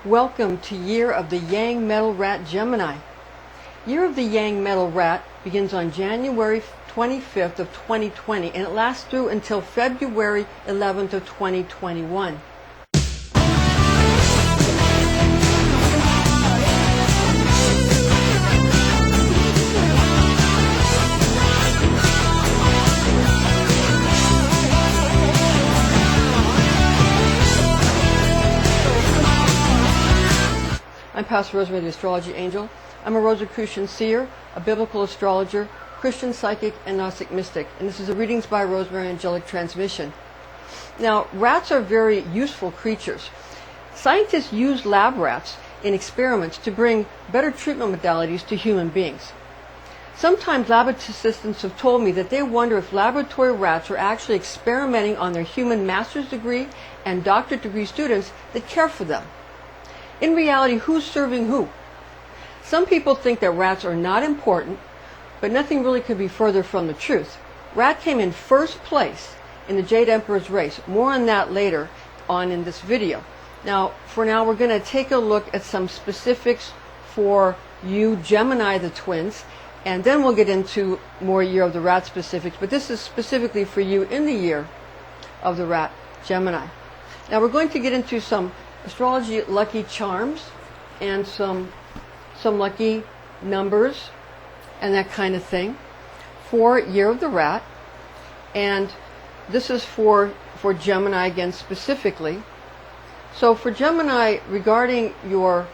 Welcome to Year of the Yang Metal Rat Gemini. Year of the Yang Metal Rat begins on January 25th of 2020 and it lasts through until February 11th of 2021. I'm Pastor Rosemary, the Astrology Angel. I'm a Rosicrucian Seer, a biblical astrologer, Christian psychic, and Gnostic Mystic. And this is a Readings by Rosemary Angelic Transmission. Now, rats are very useful creatures. Scientists use lab rats in experiments to bring better treatment modalities to human beings. Sometimes lab assistants have told me that they wonder if laboratory rats are actually experimenting on their human master's degree and doctorate degree students that care for them. In reality, who's serving who? Some people think that rats are not important, but nothing really could be further from the truth. Rat came in first place in the Jade Emperor's race. More on that later on in this video. Now, for now, we're going to take a look at some specifics for you Gemini the twins, and then we'll get into more Year of the Rat specifics, but this is specifically for you in the Year of the Rat Gemini. Now, we're going to get into some astrology lucky charms and some lucky numbers and that kind of thing for Year of the Rat, and this is for Gemini again specifically. So for Gemini, regarding your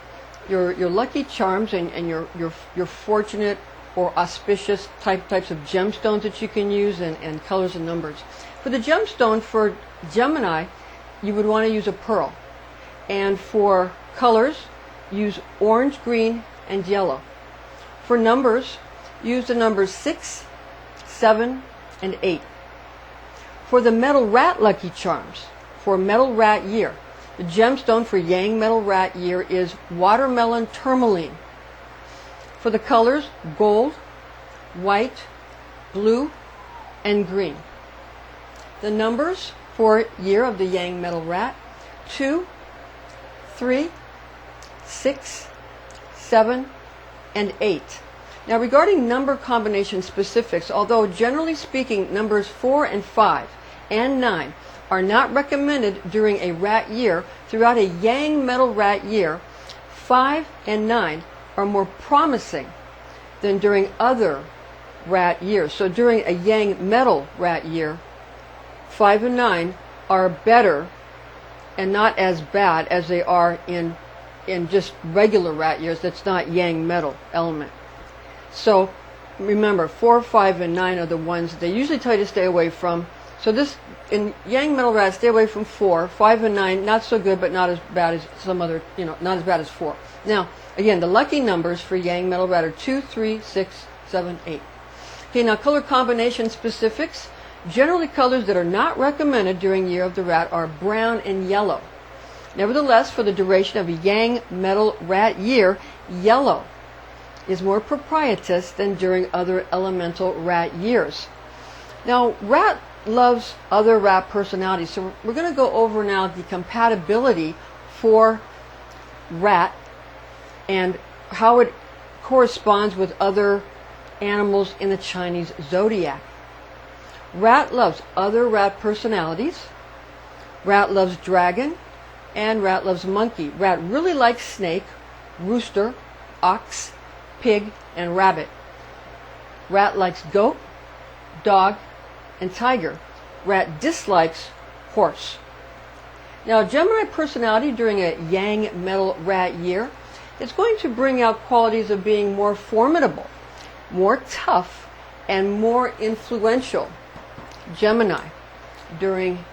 lucky charms and your fortunate or auspicious types of gemstones that you can use and colors and numbers. For the gemstone for Gemini, you would want to use a pearl. And for colors, use orange, green, and yellow. For numbers, use the numbers 6, 7, and 8. For the metal rat lucky charms, for metal rat year, the gemstone for Yang metal rat year is watermelon tourmaline. For the colors, gold, white, blue, and green. The numbers for Year of the Yang metal rat, 2, 3, 6, 7, and 8. Now regarding number combination specifics, although generally speaking numbers 4 and 5 and 9 are not recommended during a rat year, throughout a Yang metal rat year, 5 and 9 are more promising than during other rat years. So during a Yang metal rat year, 5 and 9 are better and not as bad as they are in just regular rat years that's not Yang metal element. So remember, 4, 5, and 9 are the ones they usually tell you to stay away from. So this, in Yang metal rat, stay away from 4, 5, and 9, not so good, but not as bad as some other, not as bad as 4. Now, again, the lucky numbers for Yang metal rat are 2, 3, 6, 7, 8. Okay, now color combination specifics. Generally, colors that are not recommended during Year of the Rat are brown and yellow. Nevertheless, for the duration of a Yang metal rat year, yellow is more propitious than during other elemental rat years. Now, rat loves other rat personalities, so we're going to go over now the compatibility for rat and how it corresponds with other animals in the Chinese Zodiac. Rat loves other rat personalities. Rat loves dragon, and rat loves monkey. Rat really likes snake, rooster, ox, pig, and rabbit. Rat likes goat, dog, and tiger. Rat dislikes horse. Now, Gemini personality during a Yang metal rat year is going to bring out qualities of being more formidable, more tough, and more influential. Gemini during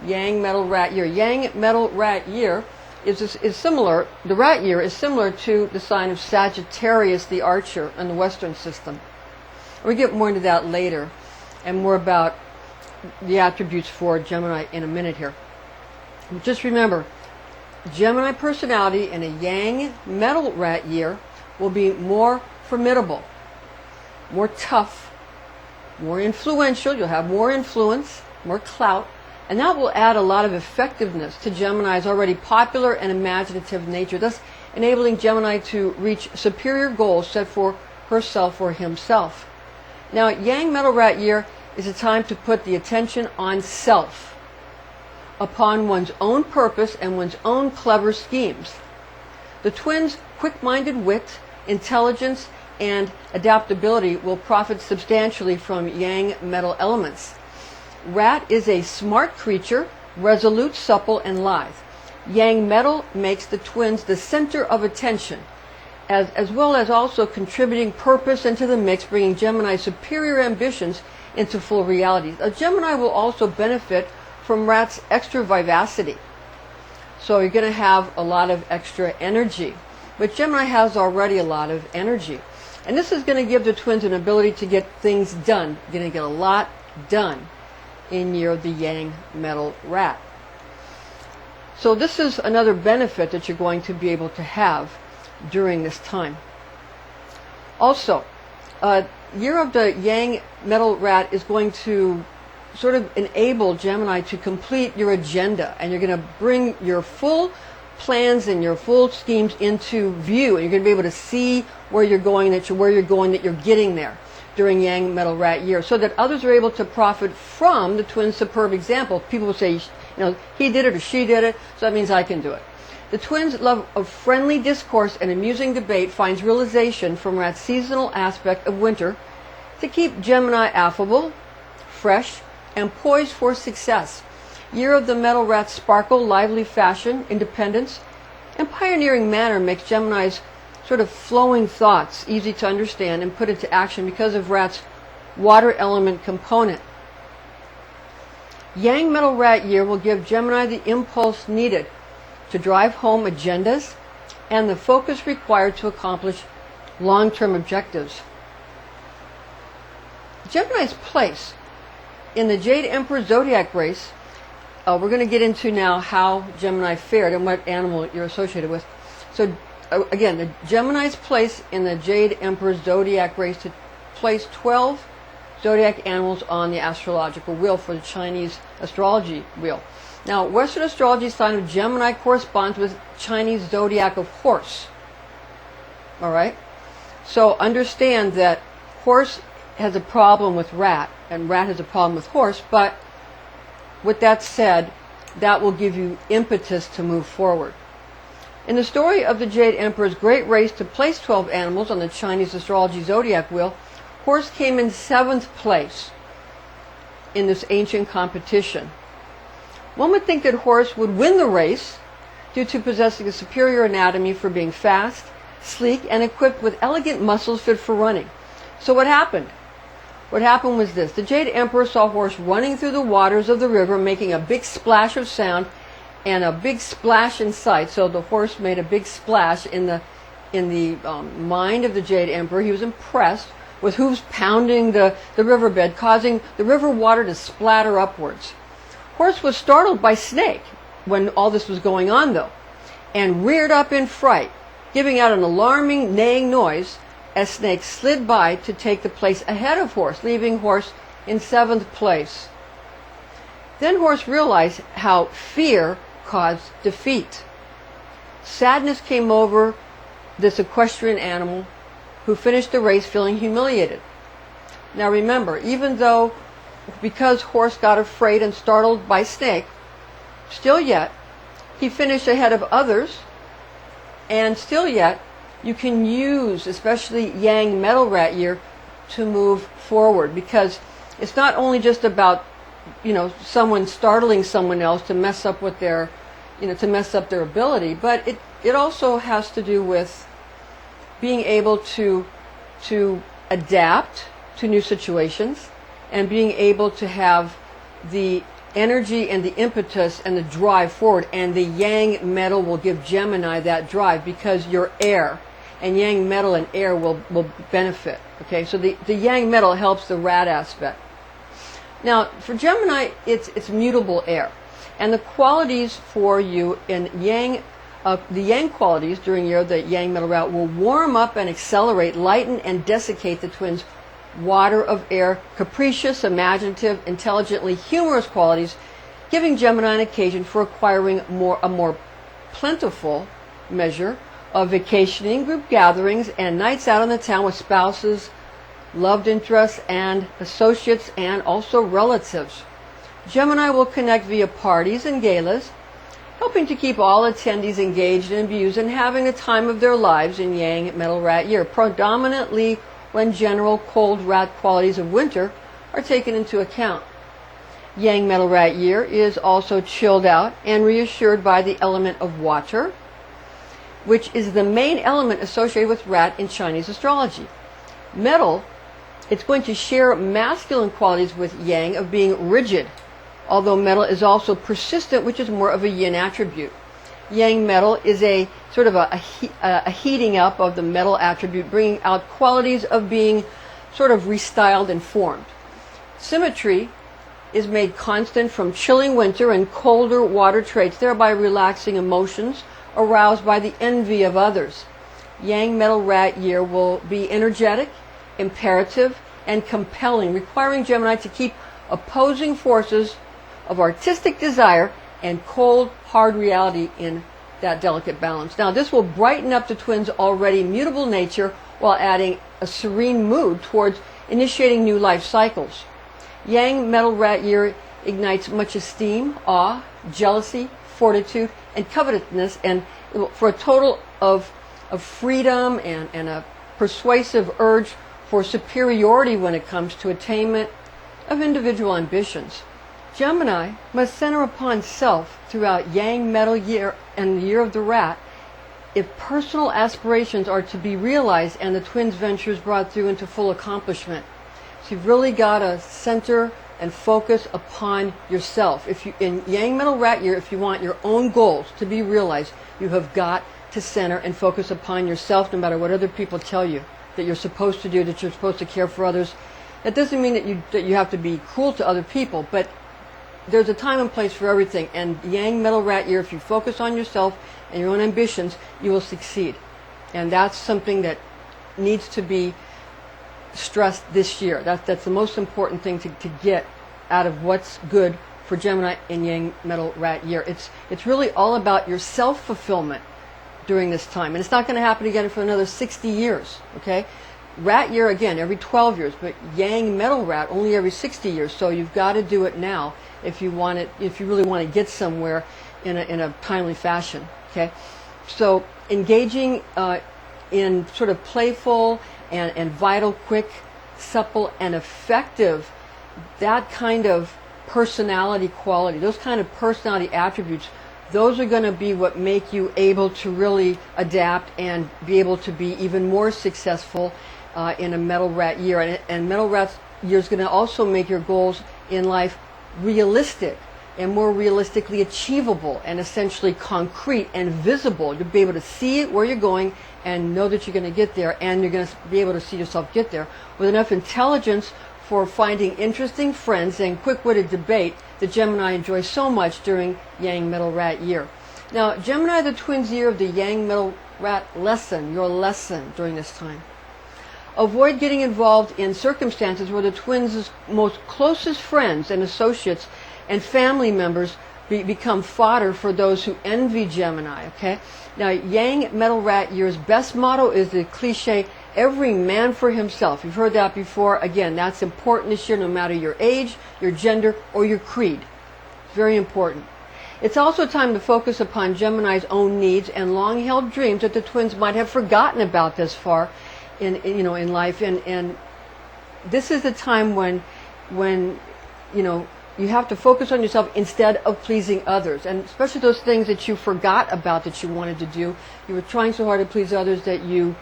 Yang metal rat year. Yang metal rat year is similar, the rat year is similar to the sign of Sagittarius the Archer in the Western system. We'll get more into that later and more about the attributes for Gemini in a minute here. Just remember, Gemini personality in a Yang metal rat year will be more formidable, more tough, more influential. You'll have more influence, more clout, And that will add a lot of effectiveness to Gemini's already popular and imaginative nature, thus enabling Gemini to reach superior goals set for herself or himself. Now, Yang Metal Rat Year is a time to put the attention on self, upon one's own purpose and one's own clever schemes. The twins' quick-minded wit, intelligence, and adaptability will profit substantially from Yang metal elements. Rat is a smart creature, resolute, supple, and lithe. Yang metal makes the twins the center of attention, as well as also contributing purpose into the mix, bringing Gemini's superior ambitions into full reality. A Gemini will also benefit from Rat's extra vivacity. So you're going to have a lot of extra energy. But Gemini has already a lot of energy. And this is going to give the twins an ability to get things done. You're going to get a lot done in year of the Yang Metal Rat. So this is another benefit that you're going to be able to have during this time. Also, year of the Yang Metal Rat is going to sort of enable Gemini to complete your agenda, and you're going to bring your full plans and your full schemes into view, and you're going to be able to see where you're going, that you're getting there during Yang Metal Rat Year, so that others are able to profit from the twins' superb example. People will say, he did it or she did it, so that means I can do it. The twins' love of friendly discourse and amusing debate finds realization from Rat's seasonal aspect of winter to keep Gemini affable, fresh, and poised for success. Year of the Metal Rat's sparkle, lively fashion, independence, and pioneering manner makes Gemini's sort of flowing thoughts easy to understand and put into action because of Rat's water element component. Yang Metal Rat Year will give Gemini the impulse needed to drive home agendas and the focus required to accomplish long-term objectives. Gemini's place in the Jade Emperor Zodiac race, we're going to get into now how Gemini fared and what animal you're associated with. So again, the Gemini's place in the Jade Emperor Zodiac race to place 12 zodiac animals on the astrological wheel for the Chinese Astrology wheel. Now, Western astrology sign of Gemini corresponds with Chinese zodiac of Horse. All right? So understand that Horse has a problem with Rat, and Rat has a problem with Horse, but with that said, that will give you impetus to move forward. In the story of the Jade Emperor's great race to place 12 animals on the Chinese Astrology Zodiac wheel, Horse came in 7th place in this ancient competition. One would think that Horse would win the race due to possessing a superior anatomy for being fast, sleek, and equipped with elegant muscles fit for running. So what happened? What happened was this. The Jade Emperor saw Horse running through the waters of the river, making a big splash of sound and a big splash in sight. So the Horse made a big splash in the mind of the Jade Emperor. He was impressed with hooves pounding the riverbed, causing the river water to splatter upwards. Horse was startled by Snake when all this was going on, though, and reared up in fright, giving out an alarming neighing noise as Snake slid by to take the place ahead of Horse, leaving Horse in 7th place. Then Horse realized how fear caused defeat. Sadness came over this equestrian animal, who finished the race feeling humiliated. Now remember, because Horse got afraid and startled by Snake, still yet, he finished ahead of others, and still yet, you can use, especially Yang Metal Rat Year, to move forward, because it's not only just about, someone startling someone else to mess up with their, to mess up their ability, but it also has to do with being able to adapt to new situations, and being able to have the energy and the impetus and the drive forward. And the Yang metal will give Gemini that drive, because you're air, and Yang metal and air will benefit. Okay, so the Yang metal helps the Rat aspect. Now, for Gemini, it's mutable air, and the qualities for you in Yang, the Yang qualities during year of the Yang Metal Rat will warm up and accelerate, lighten and desiccate the twins' water of air, capricious, imaginative, intelligently humorous qualities giving Gemini an occasion for acquiring a more plentiful measure of vacationing, group gatherings, and nights out on the town with spouses, loved interests, and associates, and also relatives. Gemini will connect via parties and galas, helping to keep all attendees engaged in views and having the time of their lives in Yang Metal Rat year, predominantly when general cold rat qualities of winter are taken into account. Yang Metal Rat year is also chilled out and reassured by the element of water, which is the main element associated with rat in Chinese astrology. Metal, it's going to share masculine qualities with Yang of being rigid, although metal is also persistent, which is more of a yin attribute. Yang metal is a sort of a heating up of the metal attribute, bringing out qualities of being sort of restyled and formed. Symmetry is made constant from chilling winter and colder water traits, thereby relaxing emotions aroused by the envy of others. Yang Metal Rat year will be energetic, imperative, and compelling, requiring Gemini to keep opposing forces of artistic desire and cold, hard reality in that delicate balance. Now, this will brighten up the twins' already mutable nature while adding a serene mood towards initiating new life cycles. Yang Metal Rat year ignites much esteem, awe, jealousy, fortitude, and covetousness, and for a total of freedom and a persuasive urge for superiority when it comes to attainment of individual ambitions. Gemini must center upon self throughout Yang Metal year and the year of the rat if personal aspirations are to be realized and the twins' ventures brought through into full accomplishment. So you've really got to center and focus upon yourself. If you, in Yang Metal Rat year, if you want your own goals to be realized, you have got to center and focus upon yourself, no matter what other people tell you that you're supposed to do, that you're supposed to care for others. That doesn't mean that you have to be cruel to other people, but there's a time and place for everything. And Yang Metal Rat year, if you focus on yourself and your own ambitions, you will succeed. And that's something that needs to be stressed this year. That's the most important thing to get out of what's good for Gemini in Yang Metal Rat year. It's really all about your self-fulfillment during this time. And it's not going to happen again for another 60 years, okay? Rat year, again, every 12 years, but Yang Metal Rat only every 60 years. So you've got to do it now if you want it, if you really want to get somewhere in a timely fashion, okay? So engaging in sort of playful and vital, quick, supple, and effective, that kind of personality quality, those kind of personality attributes, those are going to be what make you able to really adapt and be able to be even more successful in a Metal Rat year. And Metal Rat year is going to also make your goals in life realistic and more realistically achievable and essentially concrete and visible. You'll be able to see it where you're going and know that you're going to get there, and you're going to be able to see yourself get there with enough intelligence for finding interesting friends and quick-witted debate that Gemini enjoys so much during Yang Metal Rat year. Now, Gemini, the twins' year of the Yang Metal Rat lesson, your lesson during this time. Avoid getting involved in circumstances where the twins' most closest friends and associates and family members become fodder for those who envy Gemini, okay? Now, Yang Metal Rat year's best motto is the cliche, every man for himself. You've heard that before. Again, that's important this year, no matter your age, your gender, or your creed. It's very important. It's also time to focus upon Gemini's own needs and long-held dreams that the twins might have forgotten about this far in life. And this is the time when you have to focus on yourself instead of pleasing others, and especially those things that you forgot about that you wanted to do. You were trying so hard to please others that you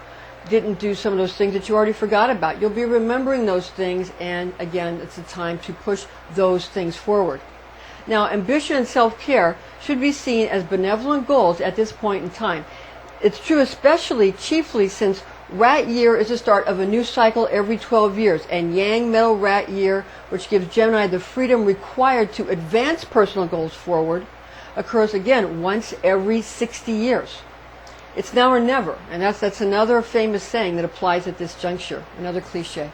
didn't do some of those things that you already forgot about. You'll be remembering those things, and again, it's a time to push those things forward. Now, ambition and self-care should be seen as benevolent goals at this point in time. It's true chiefly since Rat year is the start of a new cycle every 12 years, and Yang Metal Rat year, which gives Gemini the freedom required to advance personal goals forward, occurs again once every 60 years. It's now or never, and that's another famous saying that applies at this juncture, another cliche.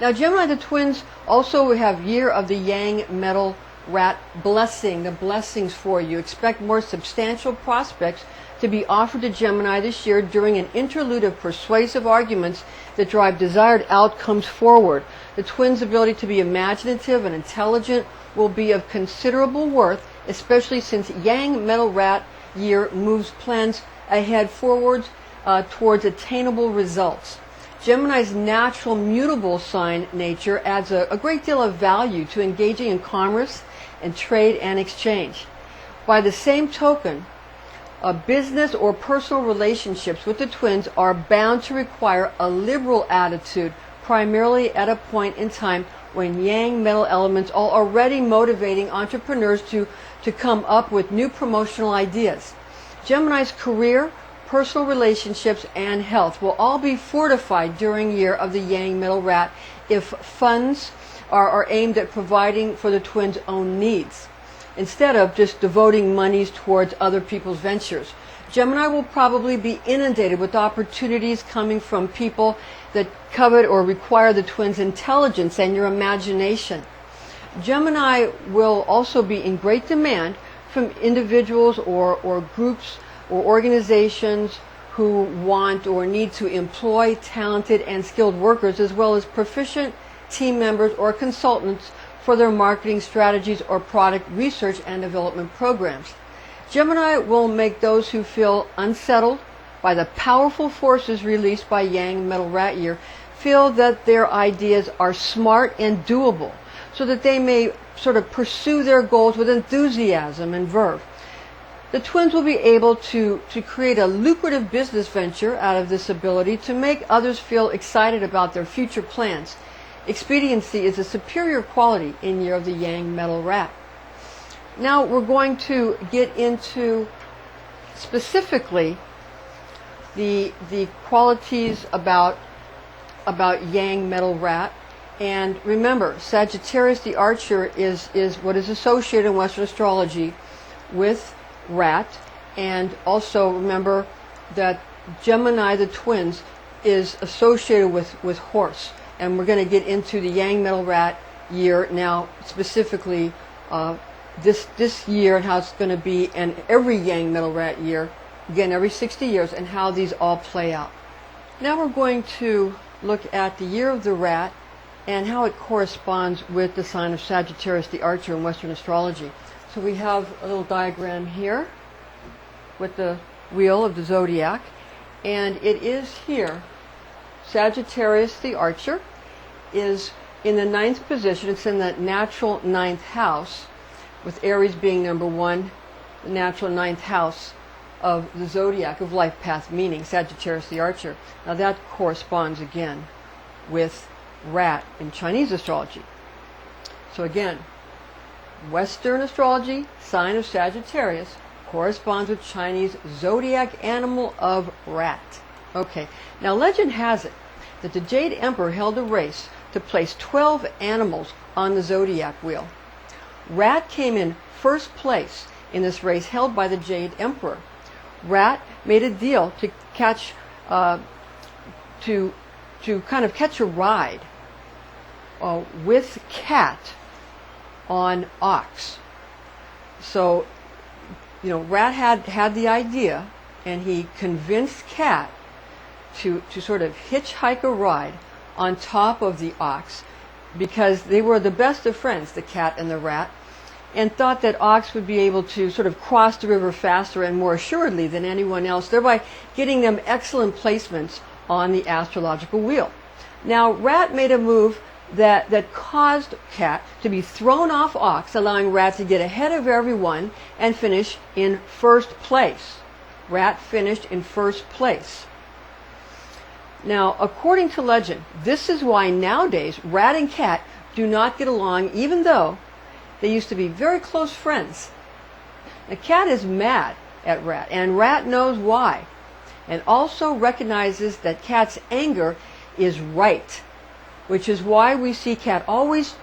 Now, Gemini, the twins also have year of the Yang Metal rat blessing, the blessings for you. Expect more substantial prospects to be offered to Gemini this year during an interlude of persuasive arguments that drive desired outcomes forward. The twins' ability to be imaginative and intelligent will be of considerable worth, especially since Yang Metal Rat year moves plans ahead forwards towards attainable results. Gemini's natural mutable sign nature adds a great deal of value to engaging in commerce and trade and exchange. By the same token, business or personal relationships with the twins are bound to require a liberal attitude, primarily at a point in time when Yang metal elements are already motivating entrepreneurs to come up with new promotional ideas. Gemini's career, personal relationships, and health will all be fortified during year of the Yang metal rat if funds are aimed at providing for the twins' own needs, instead of just devoting monies towards other people's ventures. Gemini will probably be inundated with opportunities coming from people that covet or require the twins' intelligence and your imagination. Gemini will also be in great demand from individuals or groups or organizations who want or need to employ talented and skilled workers, as well as proficient team members or consultants for their marketing strategies or product research and development programs. Gemini will make those who feel unsettled by the powerful forces released by Yang Metal Rat Year feel that their ideas are smart and doable, so that they may sort of pursue their goals with enthusiasm and verve. The twins will be able to create a lucrative business venture out of this ability to make others feel excited about their future plans. Expediency is a superior quality in year of the Yang Metal Rat. Now we're going to get into specifically the qualities about Yang Metal Rat. And remember, Sagittarius the Archer is what is associated in Western astrology with rat, and also remember that Gemini the twins is associated with horse. And we're going to get into the Yang Metal Rat year now, specifically this year, and how it's going to be, and every Yang Metal Rat year, again every 60 years, and how these all play out. Now we're going to look at the year of the rat and how it corresponds with the sign of Sagittarius the Archer in Western astrology. So we have a little diagram here with the wheel of the Zodiac, and it is here. Sagittarius the Archer is in the 9th position. It's in the natural 9th house, with Aries being number 1, the natural 9th house of the Zodiac of life path, meaning Sagittarius the Archer. Now that corresponds again with rat in Chinese astrology. So again, Western astrology, sign of Sagittarius, corresponds with Chinese zodiac animal of rat. Okay, now legend has it that the Jade Emperor held a race to place 12 animals on the zodiac wheel. Rat came in first place in this race held by the Jade Emperor. Rat made a deal to catch, to kind of catch a ride with Cat on ox. So, Rat had the idea, and he convinced Cat to sort of hitchhike a ride on top of the ox, because they were the best of friends, the Cat and the Rat, and thought that ox would be able to sort of cross the river faster and more assuredly than anyone else, thereby getting them excellent placements on the astrological wheel. Now, Rat made a move that caused Cat to be thrown off ox, allowing Rat to get ahead of everyone and finish in first place. Rat finished in first place. Now, according to legend, this is why nowadays Rat and Cat do not get along, even though they used to be very close friends. The Cat is mad at Rat, and Rat knows why, and also recognizes that Cat's anger is right, which is why we see Cat always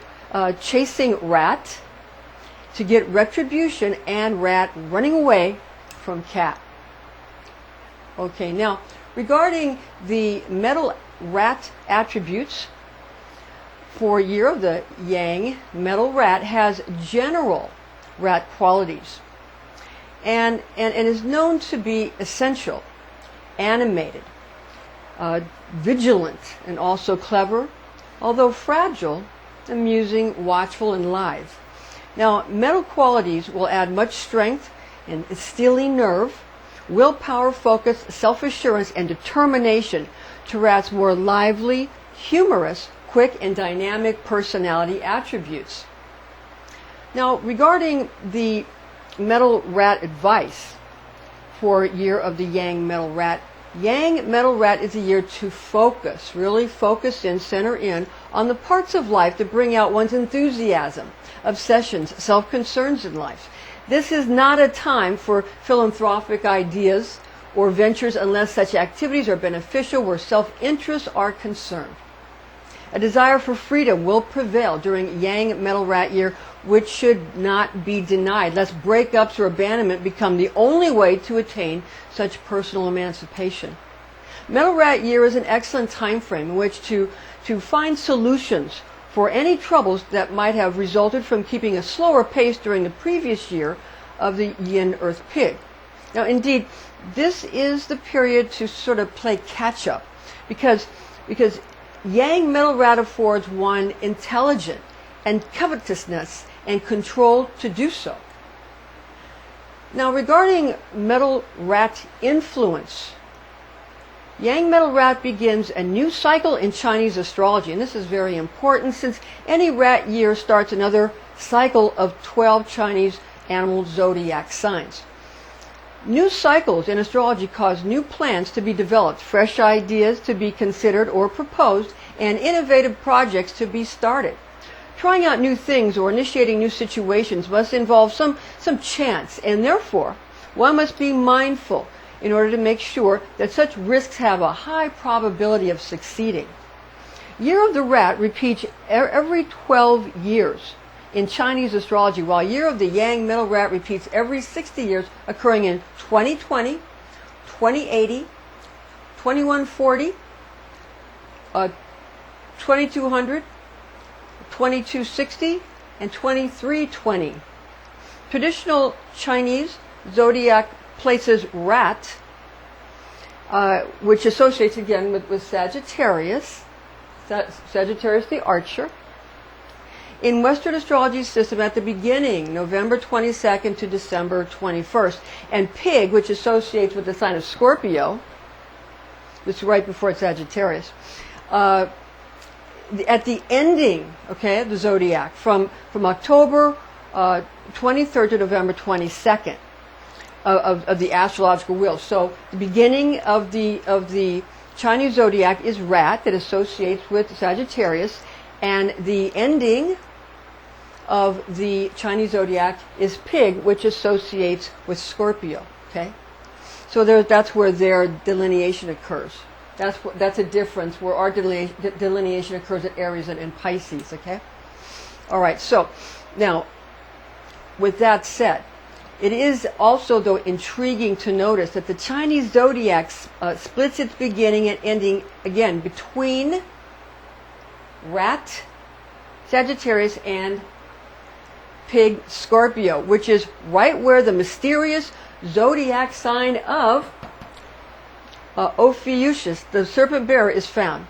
chasing Rat to get retribution, and Rat running away from Cat. Okay, now regarding the metal rat attributes, for year of the Yang metal rat has general rat qualities and is known to be essential, animated, vigilant, and also clever, although fragile, amusing, watchful, and lithe. Now, metal qualities will add much strength and steely nerve, willpower, focus, self-assurance, and determination to rats' more lively, humorous, quick, and dynamic personality attributes. Now, regarding the metal rat advice for year of the Yang metal rat, Yang metal rat is a year to focus, really focus in, center in, on the parts of life that bring out one's enthusiasm, obsessions, self-concerns in life. This is not a time for philanthropic ideas or ventures unless such activities are beneficial where self-interests are concerned. A desire for freedom will prevail during Yang metal rat year, which should not be denied, lest breakups or abandonment become the only way to attain such personal emancipation. Metal rat year is an excellent time frame in which to find solutions for any troubles that might have resulted from keeping a slower pace during the previous year of the Yin Earth Pig. Now, indeed, this is the period to sort of play catch up because Yang metal rat affords one intelligent and covetousness and control to do so. Now, regarding metal rat influence, Yang metal rat begins a new cycle in Chinese astrology, and this is very important since any rat year starts another cycle of 12 Chinese animal zodiac signs. New cycles in astrology cause new plans to be developed, fresh ideas to be considered or proposed, and innovative projects to be started. Trying out new things or initiating new situations must involve some chance, and therefore one must be mindful in order to make sure that such risks have a high probability of succeeding. Year of the Rat repeats every 12 years in Chinese astrology, while Year of the Yang metal rat repeats every 60 years, occurring in 2020, 2080, 2140, 2200, 2260, and 2320. Traditional Chinese zodiac places rat, which associates again with Sagittarius, Sagittarius the archer, in Western astrology system at the beginning, November 22nd to December 21st, and pig, which associates with the sign of Scorpio, which is right before Sagittarius, at the ending, okay, of the zodiac, from October 23rd to November 22nd of the astrological wheel. So the beginning of the Chinese zodiac is rat, that associates with Sagittarius, and the ending of the Chinese zodiac is pig, which associates with Scorpio. Okay, so that's where their delineation occurs. That's a difference where our delineation occurs at Aries and in Pisces. Okay, all right. So now, with that said, it is also, though, intriguing to notice that the Chinese zodiac splits its beginning and ending again between rat, Sagittarius, and pig, Scorpio, which is right where the mysterious zodiac sign of Ophiuchus, the serpent bearer, is found.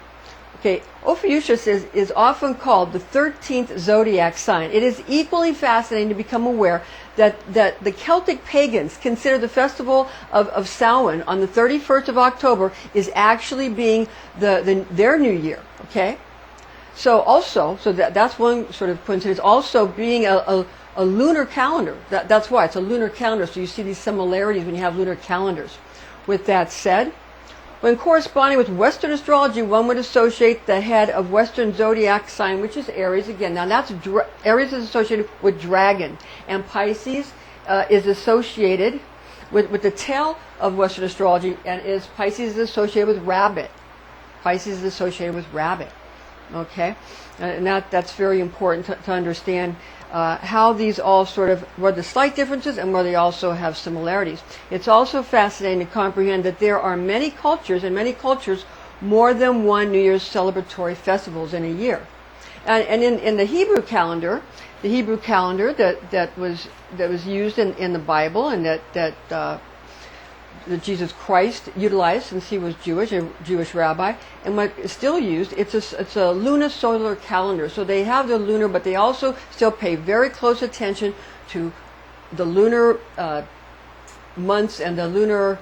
Okay, Ophiuchus is often called the 13th zodiac sign. It is equally fascinating to become aware that the Celtic pagans consider the festival of Samhain on the 31st of October is actually being their new year. Okay, so that's one sort of coincidence. Also, being a lunar calendar. That's why it's a lunar calendar. So you see these similarities when you have lunar calendars. With that said, when corresponding with Western astrology, one would associate the head of Western zodiac sign, which is Aries again. Now Aries is associated with dragon, and Pisces is associated with the tail of Western astrology, and Pisces is associated with rabbit. Pisces is associated with rabbit. Okay, and that's very important to understand how these all sort of, where the slight differences and where they also have similarities. It's also fascinating to comprehend that there are many cultures, more than one New Year's celebratory festivals in a year. And in the Hebrew calendar that was used in the Bible, and that Jesus Christ utilized, since he was Jewish, a Jewish rabbi, and what is still used, it's a lunisolar calendar. So they have the lunar, but they also still pay very close attention to the lunar months and the lunar,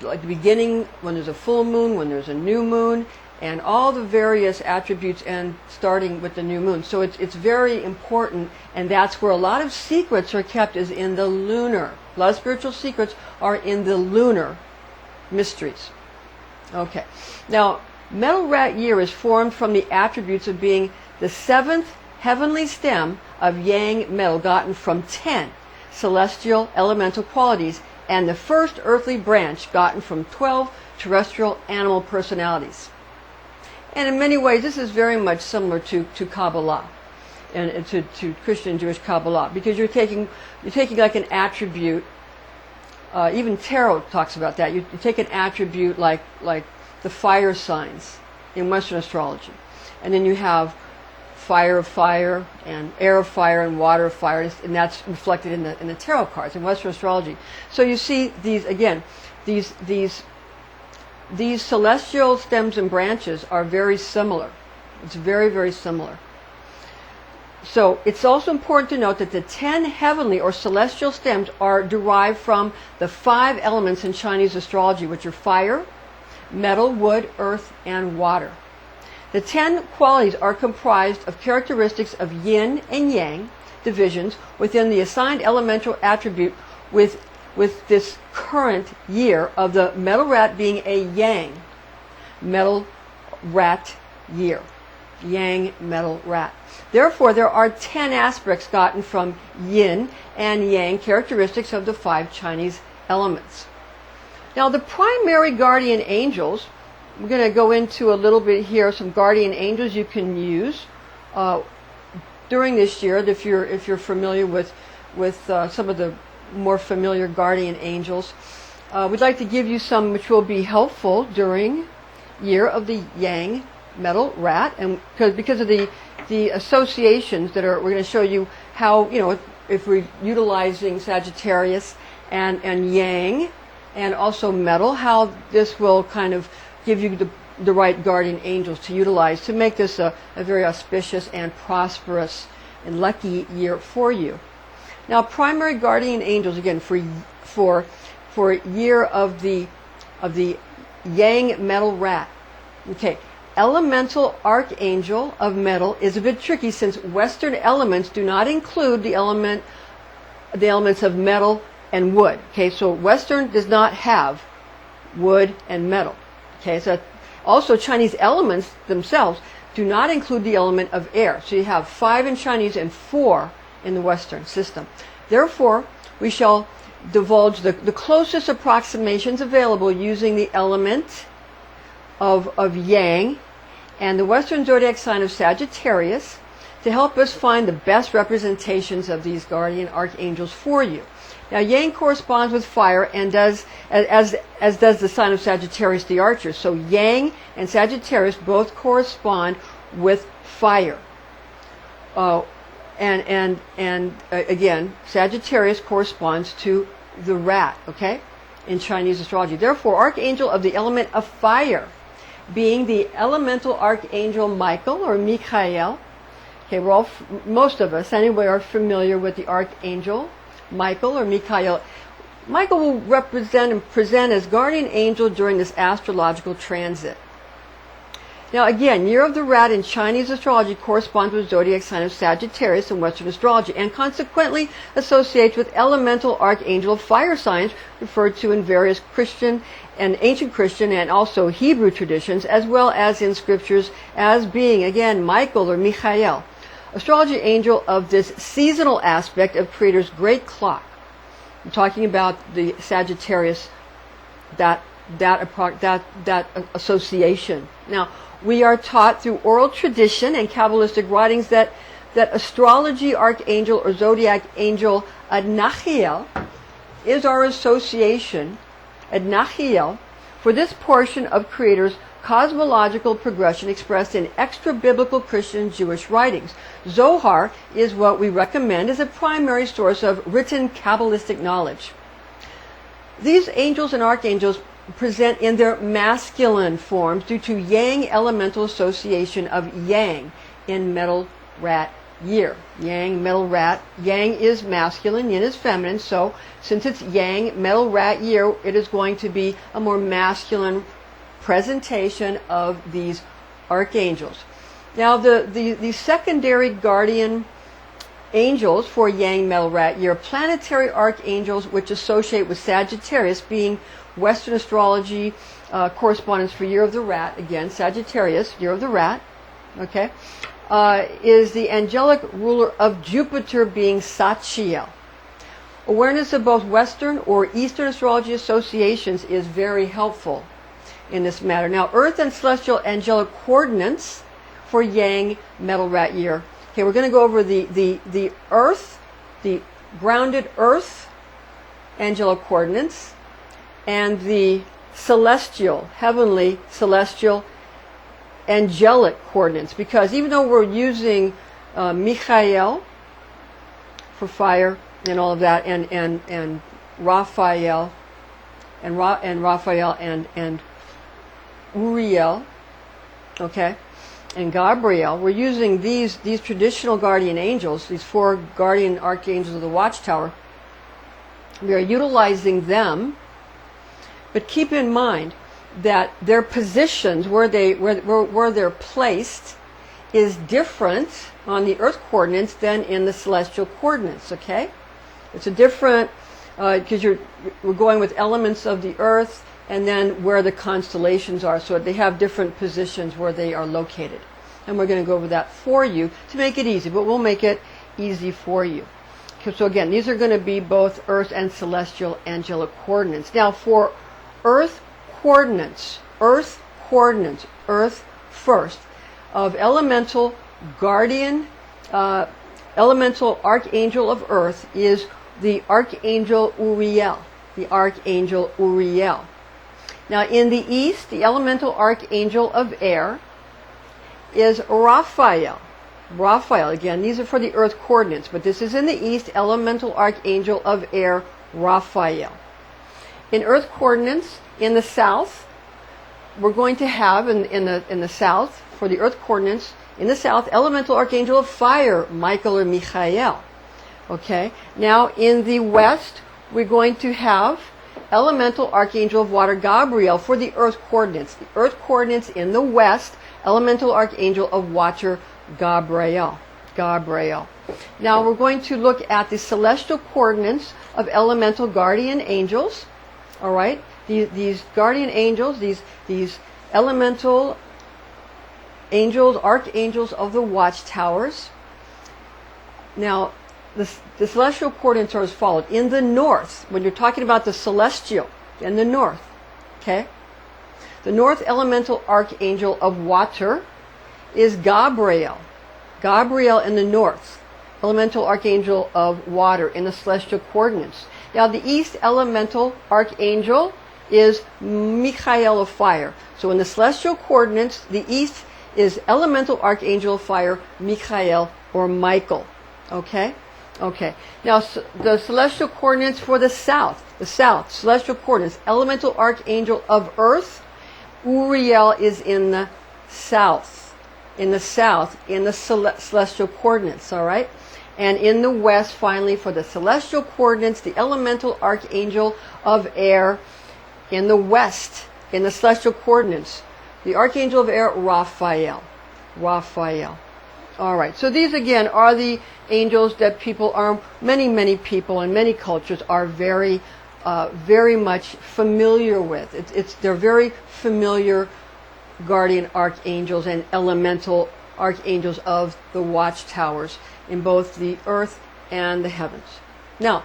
like the beginning, when there's a full moon, when there's a new moon, and all the various attributes, and starting with the new moon. So it's very important, and that's where a lot of secrets are kept, is in the lunar. A lot of spiritual secrets are in the lunar mysteries. Okay. Now, metal rat year is formed from the attributes of being the 7th heavenly stem of yang metal gotten from 10 celestial elemental qualities, and the first earthly branch gotten from 12 terrestrial animal personalities. And in many ways, this is very much similar to Kabbalah, and to Christian and Jewish Kabbalah, because you're taking like an attribute. Even tarot talks about that. You take an attribute like the fire signs in Western astrology, and then you have fire of fire, and air of fire, and water of fire, and that's reflected in the tarot cards in Western astrology. So you see these celestial stems and branches are very similar. It's very, very similar. So it's also important to note that the 10 heavenly or celestial stems are derived from the 5 elements in Chinese astrology, which are fire, metal, wood, earth, and water. The 10 qualities are comprised of characteristics of yin and yang divisions within the assigned elemental attribute, with this current year of the metal rat being a yang metal rat year. Yang metal rat. Therefore, there are 10 aspects gotten from yin and yang characteristics of the 5 Chinese elements. Now, the primary guardian angels, we're going to go into a little bit here, some guardian angels you can use during this year, if you're familiar with some of the more familiar guardian angels. We'd like to give you some which will be helpful during year of the yang metal rat, and because of the associations that we're going to show you how, if we're utilizing Sagittarius and yang and also metal, how this will kind of give you the right guardian angels to utilize to make this a very auspicious and prosperous and lucky year for you. Now, primary guardian angels, again, for year of the yang metal rat. Okay. Elemental archangel of metal is a bit tricky, since Western elements do not include the elements of metal and wood. Okay, so Western does not have wood and metal. Okay, so also Chinese elements themselves do not include the element of air. So you have 5 in Chinese and 4 in the Western system. Therefore, we shall divulge the closest approximations available using the element of yang and the Western zodiac sign of Sagittarius to help us find the best representations of these guardian archangels for you. Now, yang corresponds with fire, and does as does the sign of Sagittarius the Archer. So yang and Sagittarius both correspond with fire. And again, Sagittarius corresponds to the rat, okay, in Chinese astrology. Therefore, archangel of the element of fire, being the elemental archangel Michael or Michael. Okay, most of us anyway are familiar with the archangel Michael or Michael. Michael will represent and present as guardian angel during this astrological transit. Now again, year of the rat in Chinese astrology corresponds with zodiac sign of Sagittarius in Western astrology, and consequently associates with elemental archangel of fire signs referred to in various Christian and ancient Christian and also Hebrew traditions, as well as in scriptures, as being again Michael or Michael, astrology angel of this seasonal aspect of Creator's great clock. I'm talking about the Sagittarius, that association. Now, we are taught through oral tradition and Kabbalistic writings that astrology archangel or zodiac angel Adnachiel is our association, Adnachiel, for this portion of Creator's cosmological progression expressed in extra-biblical Christian Jewish writings. Zohar is what we recommend as a primary source of written Kabbalistic knowledge. These angels and archangels present in their masculine forms due to Yang elemental association of Yang in Metal Rat year. Yang, Metal Rat. Yang is masculine, Yin is feminine, so since it's Yang, Metal Rat year, it is going to be a more masculine presentation of these archangels. Now the secondary guardian angels for Yang Metal Rat year, planetary archangels which associate with Sagittarius, being Western astrology correspondence for Year of the Rat, again Sagittarius, Year of the Rat, okay, is the angelic ruler of Jupiter, being Sachiel. Awareness of both Western or Eastern astrology associations is very helpful in this matter. Now, Earth and celestial angelic coordinates for Yang Metal Rat year. Okay, we're going to go over the Earth, the grounded Earth angelic coordinates, and the celestial, heavenly, celestial, angelic coordinates. Because even though we're using Michael for fire and all of that, and Raphael, and Raphael and Uriel, okay, and Gabriel, we're using these traditional guardian angels, these four guardian archangels of the Watchtower. We are utilizing them, but keep in mind that their positions, where they're placed, is different on the Earth coordinates than in the celestial coordinates. Okay, it's a different because we're going with elements of the Earth, and then where the constellations are, so they have different positions where they are located. And we're going to go over that for you to make it easy, but we'll make it easy for you. So again, these are going to be both Earth and celestial angelic coordinates. Now for Earth coordinates, Earth first, of elemental guardian, elemental archangel of Earth is the Archangel Uriel, the Archangel Uriel. Now in the East, the elemental archangel of air is Raphael. Raphael, again, these are for the Earth coordinates, but this is in the East, elemental archangel of air, Raphael. In Earth coordinates, in the South, we're going to have in the South, for the Earth coordinates, in the South, elemental archangel of fire, Michael or Michael. Okay, now in the West, we're going to have elemental archangel of water, Gabriel, for the Earth coordinates. The Earth coordinates in the West, elemental archangel of water, Gabriel. Gabriel. Now we're going to look at the celestial coordinates of elemental guardian angels. All right, these guardian angels, these elemental angels, archangels of the watchtowers. Now, the celestial coordinates are as follows. In the north, when you're talking about the celestial, in the north, okay, the north elemental archangel of water is Gabriel. Gabriel in the north, elemental archangel of water in the celestial coordinates. Now, the east elemental archangel is Michael of fire. So in the celestial coordinates, the east is elemental archangel of fire, Michael or Michael. Okay? Okay. Now, the celestial coordinates for the south, celestial coordinates, elemental archangel of earth, Uriel is in the south. In the south, in the celestial coordinates, all right? And in the west, finally, for the celestial coordinates, the elemental archangel of air in the west, in the celestial coordinates, the archangel of air, Raphael. Raphael. All right, so these again are the angels that many people in many cultures are very much familiar with. They're very familiar guardian archangels and elemental archangels of the watchtowers in both the earth and the heavens. Now,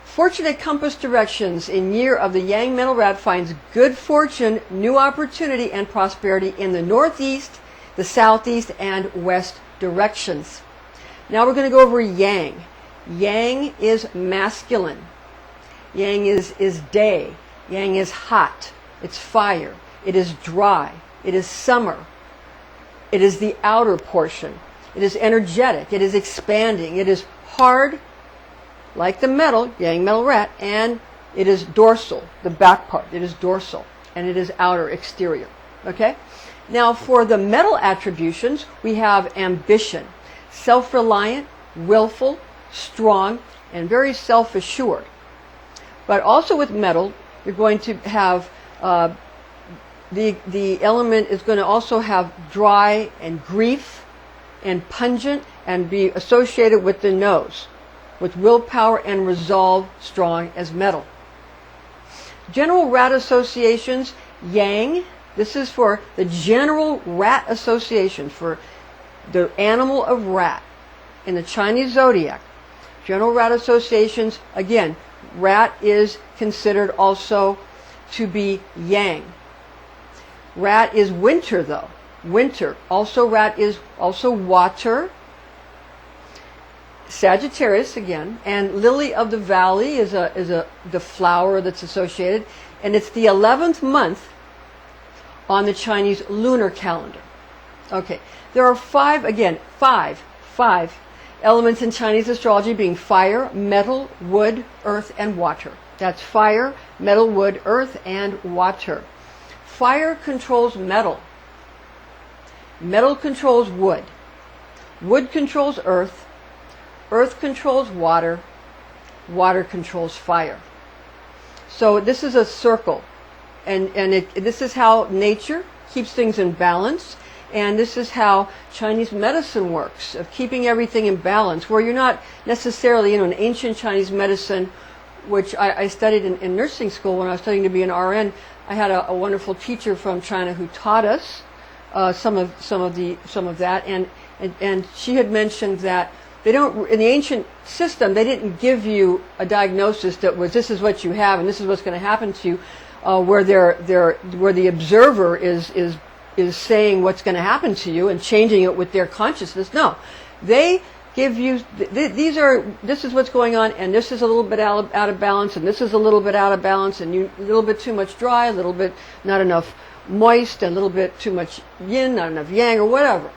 fortunate compass directions in year of the Yang Metal Rat finds good fortune, new opportunity, and prosperity in the northeast, the southeast, and west directions. Now we're going to go over Yang. Yang is masculine. Yang is day. Yang is hot. It's fire. It is dry. It is summer. It is the outer portion. It is energetic. It is expanding. It is hard, like the metal, yang metal rat, and it is dorsal, the back part. It is dorsal, and it is outer, exterior. Okay? Now, for the metal attributions, we have ambition, self-reliant, willful, strong, and very self-assured. But also with metal, you're going to have the element is going to also have dry and grief and pungent and be associated with the nose, with willpower and resolve strong as metal. General rat associations, yang. This is for the general rat association, for the animal of rat in the Chinese zodiac. General rat associations, again, rat is considered also to be yang. Rat is winter, though. Winter. Also, rat is also water. Sagittarius again, and lily of the valley is the flower that's associated, and it's the 11th month on the Chinese lunar calendar. Okay, there are five elements in Chinese astrology, being fire, metal, wood, earth, and water. That's fire, metal, wood, earth, and water. Fire controls metal. Metal controls wood. Wood controls earth. Earth controls water. Water controls fire. So this is a circle. And this is how nature keeps things in balance. And this is how Chinese medicine works, of keeping everything in balance, where you're not necessarily, in ancient Chinese medicine, which I studied in nursing school when I was studying to be an RN. I had a wonderful teacher from China who taught us some of that, and she had mentioned that they don't, in the ancient system, they didn't give you a diagnosis that was, this is what you have and this is what's going to happen to you, where the observer is saying what's going to happen to you and changing it with their consciousness. No, they give you, this is what's going on, and this is a little bit out of balance, and this is a little bit out of balance, and a little bit too much dry, a little bit not enough moist, a little bit too much yin, not enough yang, or whatever,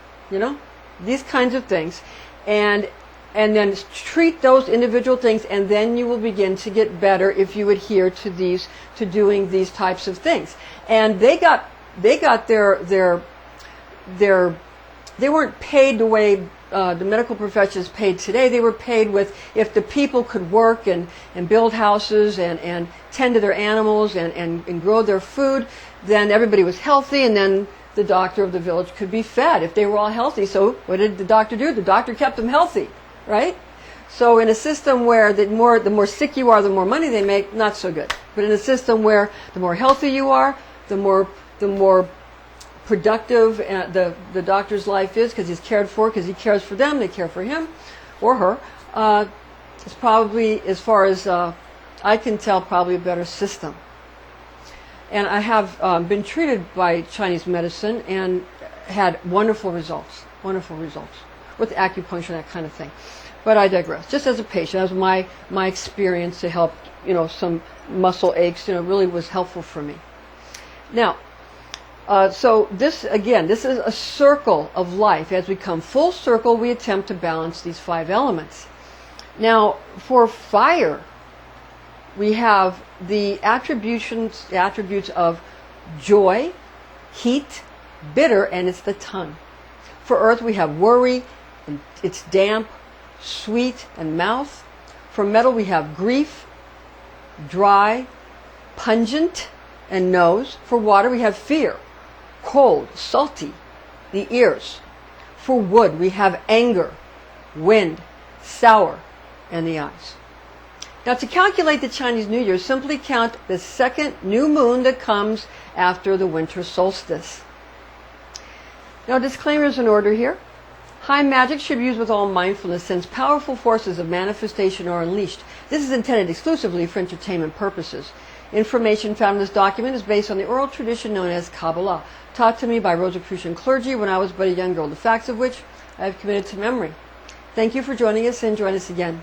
these kinds of things, and then treat those individual things, and then you will begin to get better if you adhere to doing these types of things. And they got their they weren't paid the way the medical profession is paid today. They were paid with, if the people could work and build houses and tend to their animals and grow their food, then everybody was healthy, and then the doctor of the village could be fed if they were all healthy. So what did the doctor do? The doctor kept them healthy, right? So in a system where the more sick you are, the more money they make, not so good. But in a system where the more healthy you are, the more productive the doctor's life is, because he's cared for, because he cares for them, they care for him or her. It's probably, as far as I can tell, probably a better system. And I have been treated by Chinese medicine and had wonderful results with acupuncture and that kind of thing. But I digress. Just as a patient, that was my experience to help, some muscle aches, really was helpful for me. Now, so this is a circle of life. As we come full circle, we attempt to balance these five elements. Now, for fire, we have the attributes of joy, heat, bitter, and it's the tongue. For earth, we have worry, and it's damp, sweet, and mouth. For metal, we have grief, dry, pungent, and nose. For water, we have fear, cold, salty, the ears. For wood, we have anger, wind, sour, and the eyes. Now, to calculate the Chinese New Year, simply count the second new moon that comes after the winter solstice. Now, disclaimers in order here. High magic should be used with all mindfulness, since powerful forces of manifestation are unleashed. This is intended exclusively for entertainment purposes. Information found in this document is based on the oral tradition known as Kabbalah, taught to me by Rosicrucian clergy when I was but a young girl, the facts of which I have committed to memory. Thank you for joining us, and join us again.